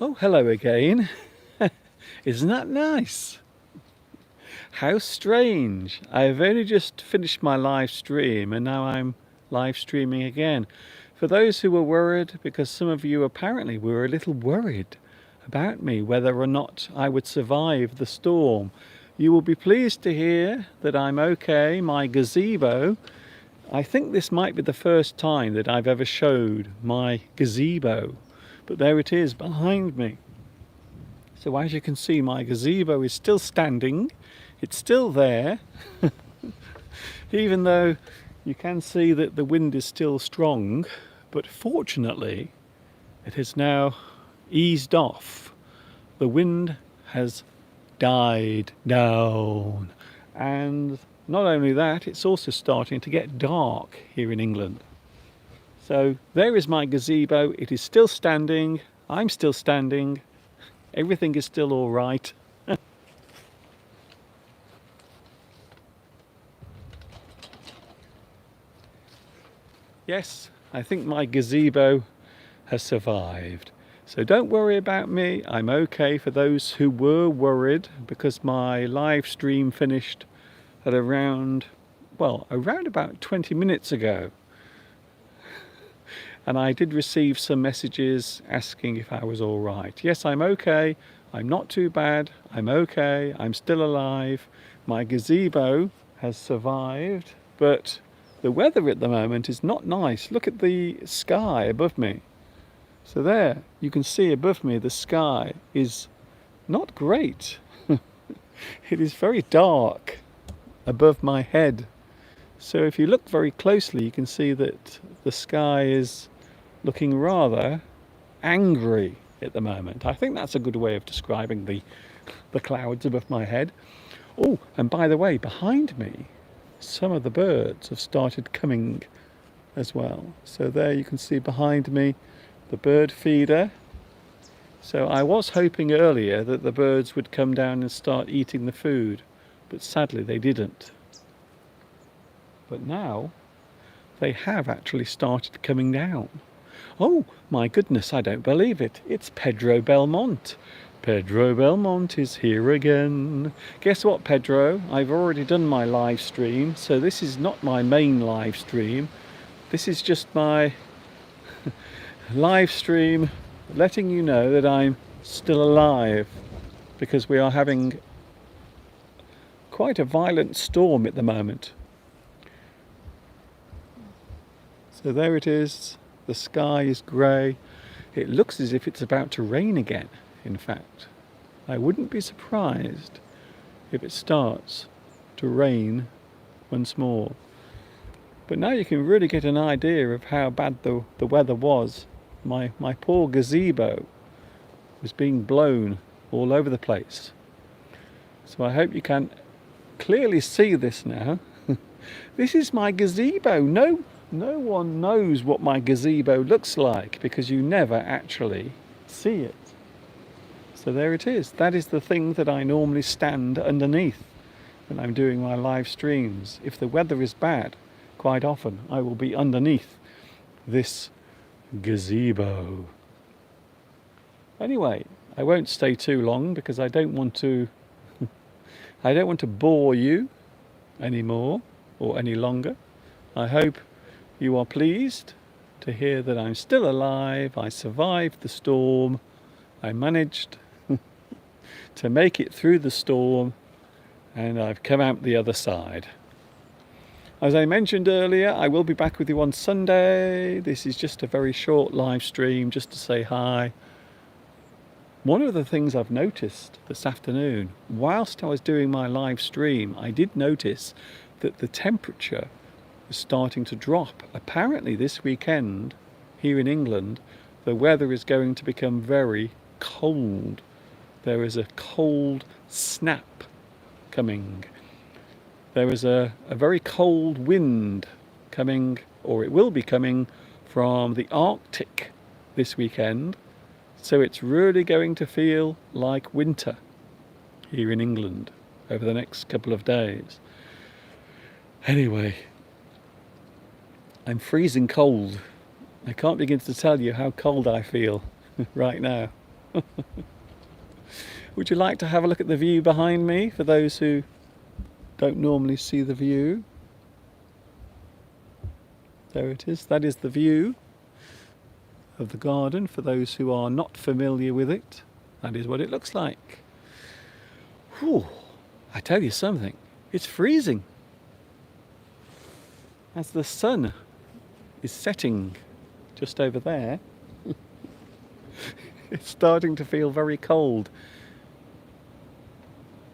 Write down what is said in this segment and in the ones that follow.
Oh, hello again. Isn't that nice? How strange. I've only just finished my live stream and now I'm live streaming again. For those who were worried, because some of you apparently were a little worried about me, whether or not I would survive the storm, you will be pleased to hear that I'm okay. My gazebo, I think this might be the first time that I've ever showed my gazebo, but there it is behind me. So as you can see, my gazebo is still standing. It's still there, even though you can see that the wind is still strong. But fortunately, it has now eased off. The wind has died down. And not only that, it's also starting to get dark here in England. So there is my gazebo. It is still standing. I'm still standing. Everything is still all right. Yes, I think my gazebo has survived. So don't worry about me. I'm okay, for those who were worried, because my live stream finished at around about 20 minutes ago. And I did receive some messages asking if I was all right. Yes, I'm okay. I'm not too bad. I'm okay. I'm still alive. My gazebo has survived, but the weather at the moment is not nice. Look at the sky above me. So there, you can see above me the sky is not great. It is very dark above my head. So if you look very closely, you can see that the sky is looking rather angry at the moment. I think that's a good way of describing the clouds above my head. Oh, and by the way, behind me, some of the birds have started coming as well. So there you can see behind me the bird feeder. So I was hoping earlier that the birds would come down and start eating the food, but sadly they didn't. But now they have actually started coming down. Oh my goodness, I don't believe it. It's Pedro Belmont. Pedro Belmont is here again. Guess what, Pedro? I've already done my live stream, so this is not my main live stream. This is just my live stream letting you know that I'm still alive, because we are having quite a violent storm at the moment. So there it is. The sky is grey. It looks as if it's about to rain again, in fact. I wouldn't be surprised if it starts to rain once more. But now you can really get an idea of how bad the weather was. My poor gazebo was being blown all over the place. So I hope you can clearly see this now. This is my gazebo. No one knows what my gazebo looks like, because you never actually see it. So there it is. That is the thing that I normally stand underneath when I'm doing my live streams. If the weather is bad, quite often I will be underneath this gazebo. Anyway, I won't stay too long, because I don't want to bore you anymore or any longer. I hope you are pleased to hear that I'm still alive. I survived the storm. I managed to make it through the storm, and I've come out the other side. As I mentioned earlier, I will be back with you on Sunday. This is just a very short live stream just to say hi. One of the things I've noticed this afternoon, whilst I was doing my live stream, I did notice that the temperature is starting to drop. Apparently this weekend here in England, the weather is going to become very cold. There is a cold snap coming. There is a very cold wind coming, or it will be coming, from the Arctic this weekend. So it's really going to feel like winter here in England over the next couple of days. Anyway, I'm freezing cold. I can't begin to tell you how cold I feel right now. Would you like to have a look at the view behind me for those who don't normally see the view? There it is. That is the view of the garden for those who are not familiar with it. That is what it looks like. Whew, I tell you something, it's freezing. As the sun is setting just over there, it's starting to feel very cold.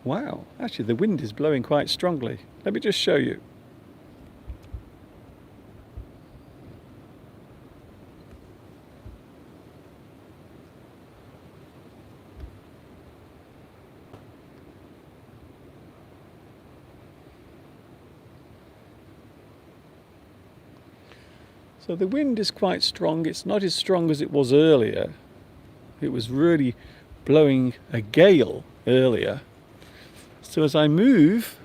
Wow, actually the wind is blowing quite strongly. Let me just show you. So the wind is quite strong. It's not as strong as it was earlier. It was really blowing a gale earlier. So as I move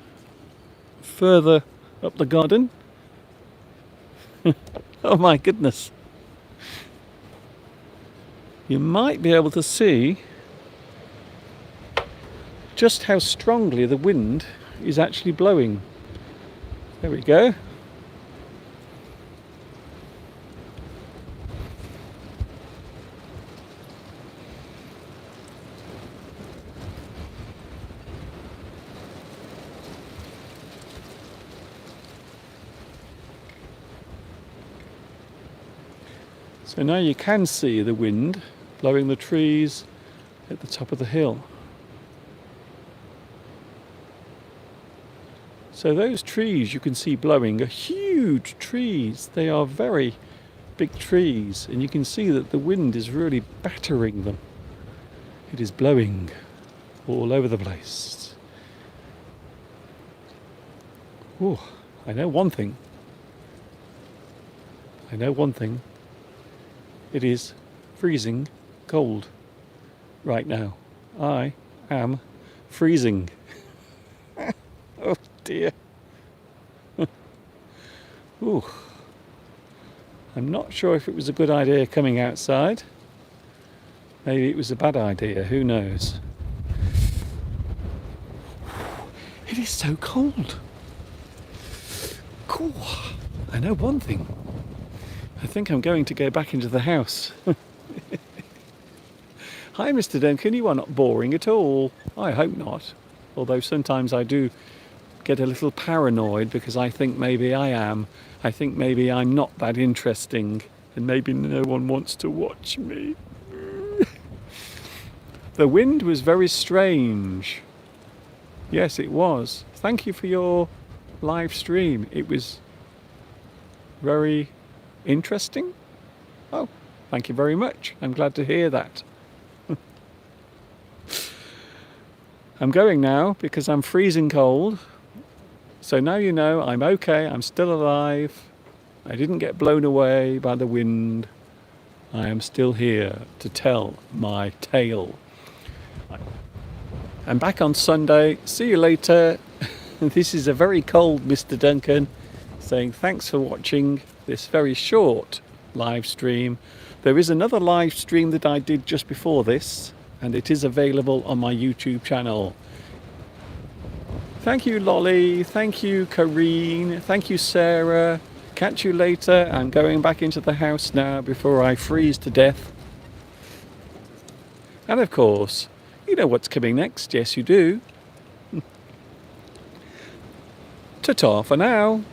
further up the garden, oh my goodness, you might be able to see just how strongly the wind is actually blowing. There we go. So now you can see the wind blowing the trees at the top of the hill. So those trees you can see blowing are huge trees. They are very big trees, and you can see that the wind is really battering them. It is blowing all over the place. Ooh, I know one thing. It is freezing cold right now. I am freezing. Oh dear. Ooh. I'm not sure if it was a good idea coming outside. Maybe it was a bad idea, who knows? It is so cold. Cool. I know one thing. I think I'm going to go back into the house. Hi Mr. Duncan, you are not boring at all. I hope not. Although sometimes I do get a little paranoid because I think maybe I am. I think maybe I'm not that interesting and maybe no one wants to watch me. The wind was very strange. Yes, it was. Thank you for your live stream. It was very interesting. Oh, thank you very much. I'm glad to hear that. I'm going now because I'm freezing cold. So now you know I'm okay. I'm still alive. I didn't get blown away by the wind. I am still here to tell my tale. I'm back on Sunday. See you later. This is a very cold Mr. Duncan saying thanks for watching this very short live stream. There is another live stream that I did just before this, and it is available on my YouTube channel. Thank you Lolly, thank you Kareen, thank you Sarah. Catch you later. I'm going back into the house now before I freeze to death. And of course, you know what's coming next. Yes you do. Ta-ta for now.